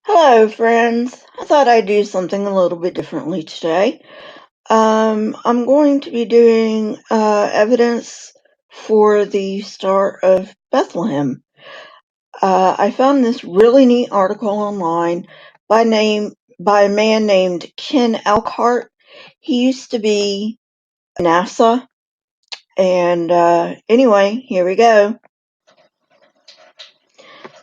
Hello, friends. I thought I'd do something a little bit differently today. I'm going to be doing evidence for the Star of Bethlehem. I found this really neat article online by a man named Ken Elkhart. He used to be NASA, and anyway, here we go.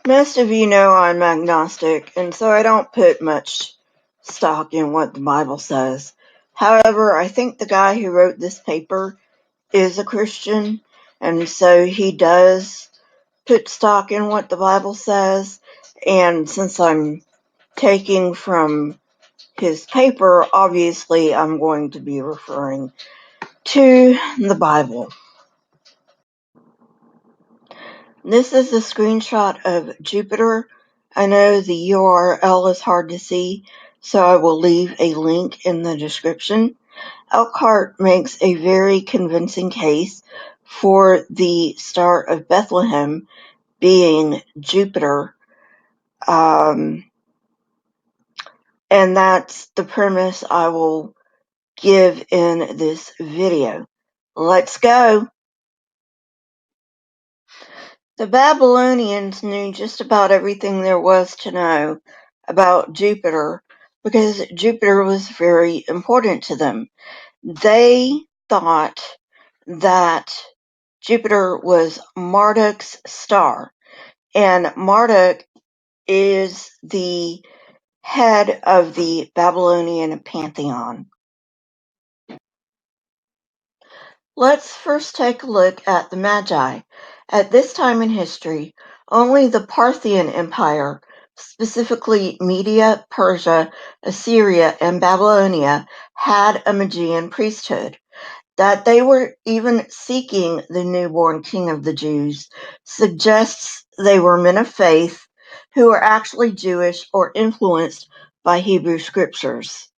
Most of you know I'm agnostic, and so I don't put much stock in what the Bible says. However, I think the guy who wrote this paper is a Christian, and so he does put stock in what the Bible says. And since I'm taking from his paper, obviously I'm going to be referring to the Bible. This is a screenshot of Jupiter. I know the URL is hard to see, so I will leave a link in the description. Elkhart makes a very convincing case for the Star of Bethlehem being Jupiter, and that's the premise I will give in this video. Let's go! The Babylonians knew just about everything there was to know about Jupiter because Jupiter was very important to them. They thought that Jupiter was Marduk's star, and Marduk is the head of the Babylonian pantheon. Let's first take a look at the Magi. At this time in history, only the Parthian Empire, specifically Media, Persia, Assyria, and Babylonia, had a Magian priesthood. That they were even seeking the newborn king of the Jews suggests they were men of faith who were actually Jewish or influenced by Hebrew scriptures.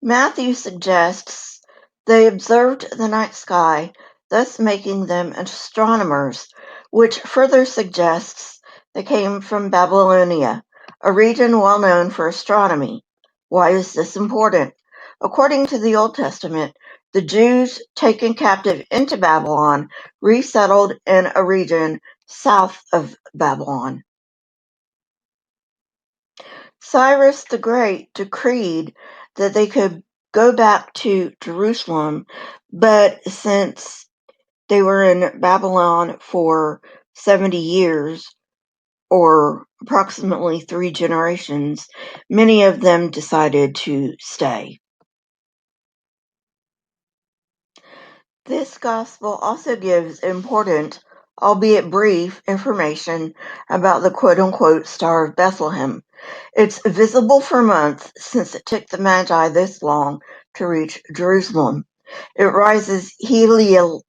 Matthew suggests they observed the night sky, thus making them astronomers, which further suggests they came from Babylonia, a region well known for astronomy. Why is this important? According to the Old Testament, the Jews taken captive into Babylon resettled in a region south of Babylon. Cyrus the Great decreed that they could go back to Jerusalem, but since they were in Babylon for 70 years, or approximately 3 generations, many of them decided to stay. This gospel also gives important, albeit brief, information about the quote-unquote Star of Bethlehem. It's visible for months since it took the Magi this long to reach Jerusalem. It rises heliacally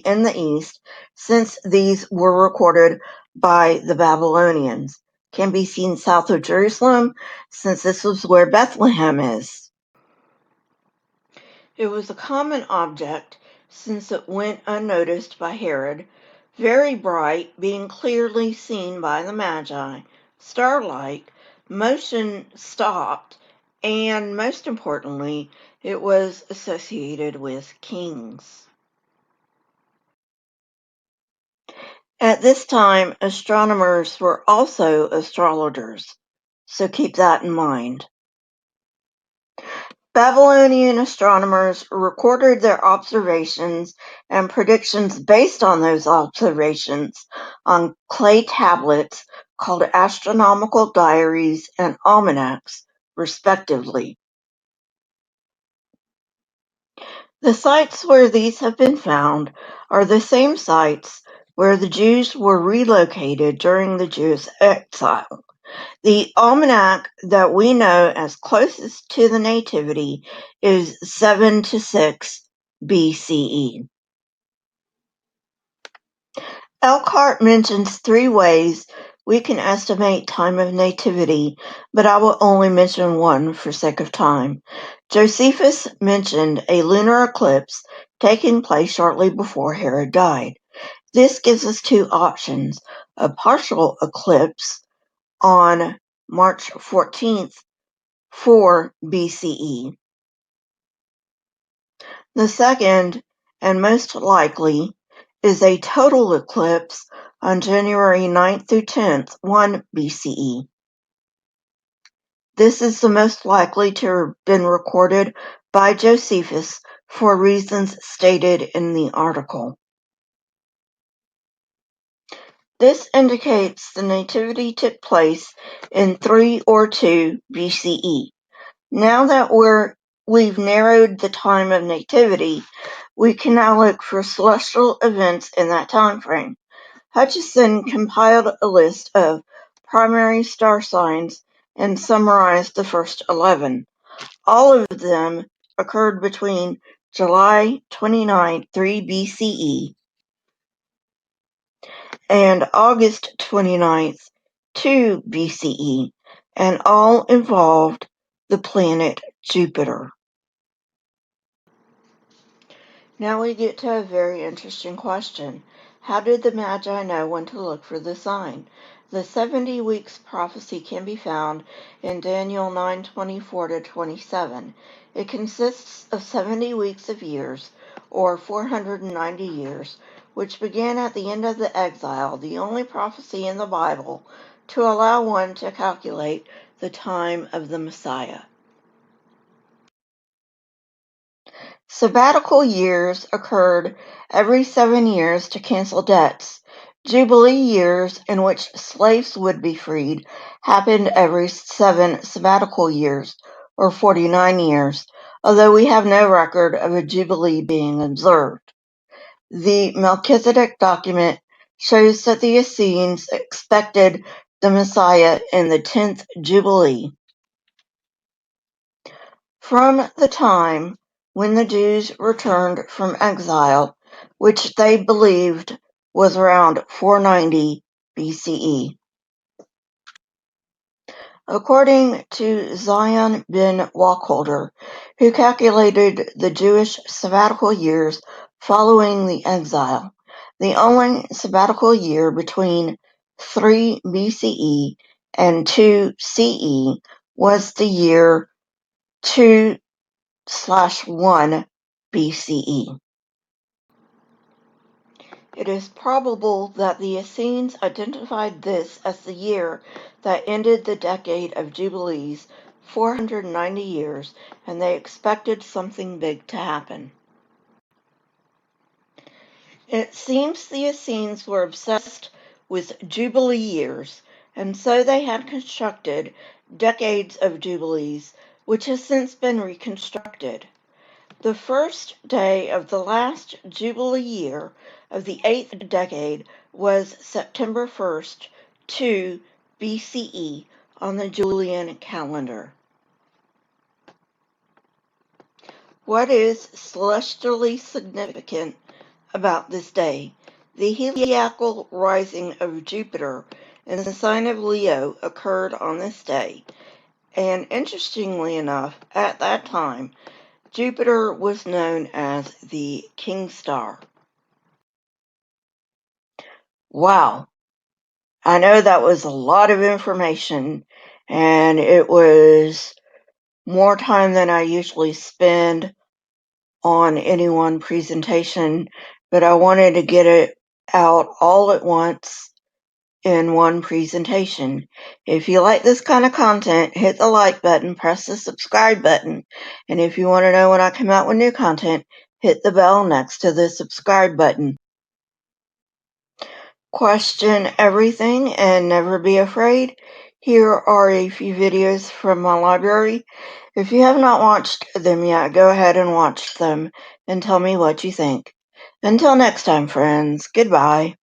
in the east, since these were recorded by the Babylonians. Can be seen south of Jerusalem, since this was where Bethlehem is. It was a common object, since it went unnoticed by Herod, very bright, being clearly seen by the Magi, star-like, motion stopped, and most importantly, it was associated with kings. At this time, astronomers were also astrologers, so keep that in mind. Babylonian astronomers recorded their observations and predictions based on those observations on clay tablets called astronomical diaries and almanacs, respectively. The sites where these have been found are the same sites where the Jews were relocated during the Jewish exile. The almanac that we know as closest to the Nativity is 7 to 6 BCE. Elkhart mentions 3 ways we can estimate time of Nativity, but I will only mention one for sake of time. Josephus mentioned a lunar eclipse taking place shortly before Herod died. This gives us two options: a partial eclipse on March 14th, 4 BCE. The second, and most likely, is a total eclipse on January 9th through 10th, 1 BCE. This is the most likely to have been recorded by Josephus for reasons stated in the article. This indicates the nativity took place in 3 or 2 BCE. Now that we've narrowed the time of nativity, we can now look for celestial events in that time frame. Hutchison compiled a list of primary star signs and summarized the first 11. All of them occurred between July 29, 3 BCE and August 29th, 2 BCE, and all involved the planet Jupiter. Now we get to a very interesting question. How did the Magi know when to look for the sign? The 70 weeks prophecy can be found in Daniel 9:24-27. It consists of 70 weeks of years, or 490 years, which began at the end of the exile, the only prophecy in the Bible to allow one to calculate the time of the Messiah. Sabbatical years occurred every 7 years to cancel debts. Jubilee years, in which slaves would be freed, happened every 7 sabbatical years, or 49 years, although we have no record of a jubilee being observed. The Melchizedek document shows that the Essenes expected the Messiah in the 10th Jubilee. From the time when the Jews returned from exile, which they believed was around 490 BCE. According to Zion bin Wacholder, who calculated the Jewish sabbatical years following the exile, the only sabbatical year between 3 BCE and 2 CE was the year 2/1 BCE. It is probable that the Essenes identified this as the year that ended the decade of Jubilees, 490 years, and they expected something big to happen. It seems the Essenes were obsessed with Jubilee years, and so they had constructed decades of Jubilees, which has since been reconstructed. The first day of the last Jubilee year of the 8th decade was September 1st, 2 BCE on the Julian calendar. What is celestially significant about this day? The heliacal rising of Jupiter in the sign of Leo occurred on this day, and interestingly enough, at that time, Jupiter was known as the King Star. Wow, I know that was a lot of information, and it was more time than I usually spend on any one presentation, but I wanted to get it out all at once in one presentation. If you like this kind of content, hit the like button, press the subscribe button, and if you want to know when I come out with new content, hit the bell next to the subscribe button. Question everything and never be afraid. Here are a few videos from my library. If you have not watched them yet, go ahead and watch them and tell me what you think. Until next time, friends, goodbye.